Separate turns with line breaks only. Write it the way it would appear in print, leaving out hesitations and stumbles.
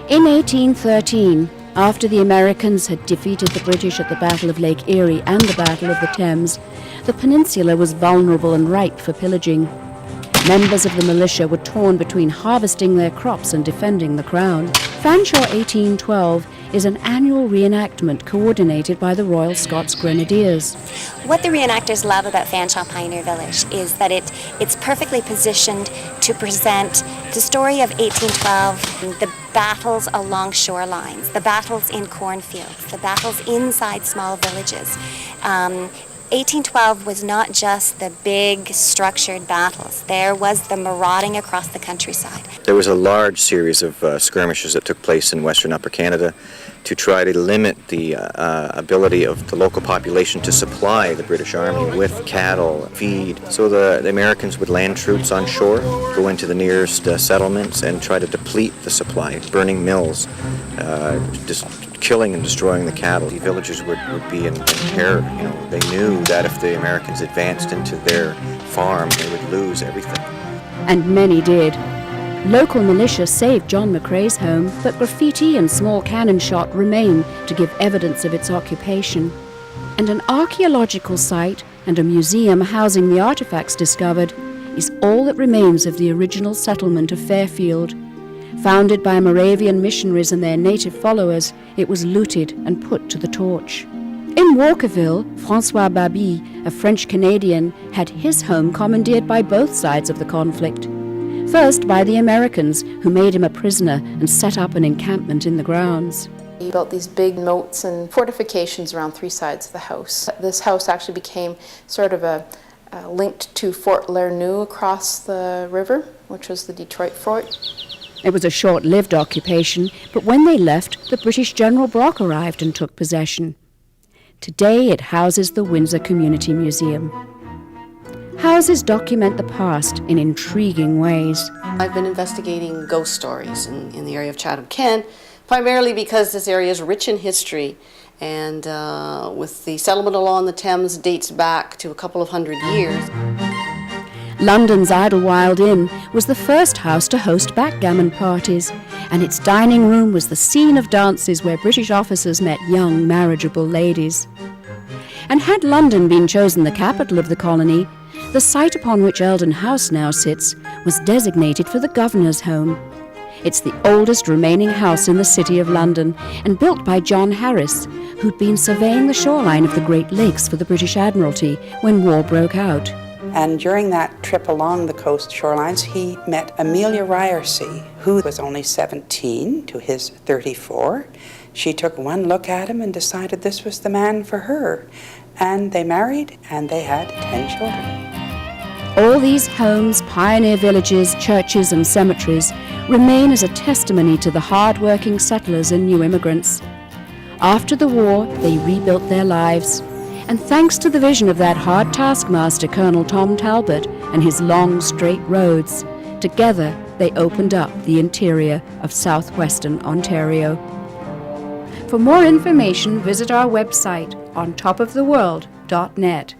In 1813, after the Americans had defeated the British at the Battle of Lake Erie and the Battle of the Thames, the peninsula was vulnerable and ripe for pillaging. Members of the militia were torn between harvesting their crops and defending the crown. Fanshawe 1812 is an annual reenactment coordinated by the Royal Scots Grenadiers.
What the reenactors love about Fanshawe Pioneer Village is that it's perfectly positioned to present the story of 1812, the battles along shorelines, the battles in cornfields, the battles inside small villages. 1812 was not just the big structured battles. There was the marauding across the countryside.
There was a large series of skirmishes that took place in Western Upper Canada to try to limit the ability of the local population to supply the British Army with cattle, feed. So the Americans would land troops on shore, go into the nearest settlements and try to deplete the supply, burning mills, just killing and destroying the cattle. The villagers would be in terror. You know, they knew that if the Americans advanced into their farm, they would lose everything.
And many did. Local militia saved John McCrae's home, but graffiti and small cannon shot remain to give evidence of its occupation. And an archaeological site and a museum housing the artifacts discovered is all that remains of the original settlement of Fairfield. Founded by Moravian missionaries and their native followers, it was looted and put to the torch. In Walkerville, François Baby, a French-Canadian, had his home commandeered by both sides of the conflict. First by the Americans, who made him a prisoner and set up an encampment in the grounds.
He built these big moats and fortifications around three sides of the house. This house actually became sort of linked to Fort Lernu across the river, which was the Detroit Fort.
It was a short-lived occupation, but when they left, the British General Brock arrived and took possession. Today it houses the Windsor Community Museum. Houses document the past in intriguing ways.
I've been investigating ghost stories in the area of Chatham-Kent, primarily because this area is rich in history, and with the settlement along the Thames dates back to a couple of hundred years.
London's Idlewild Inn was the first house to host backgammon parties, and its dining room was the scene of dances where British officers met young, marriageable ladies. And had London been chosen the capital of the colony, the site upon which Eldon House now sits was designated for the governor's home. It's the oldest remaining house in the City of London and built by John Harris, who'd been surveying the shoreline of the Great Lakes for the British Admiralty when war broke out.
And during that trip along the coast shorelines, he met Amelia Ryerson, who was only 17 to his 34. She took one look at him and decided this was the man for her. And they married, and they had 10 children.
All these homes, pioneer villages, churches and cemeteries remain as a testimony to the hard-working settlers and new immigrants. After the war, they rebuilt their lives. And thanks to the vision of that hard taskmaster, Colonel Tom Talbot, and his long, straight roads, together they opened up the interior of southwestern Ontario. For more information, visit our website on topoftheworld.net.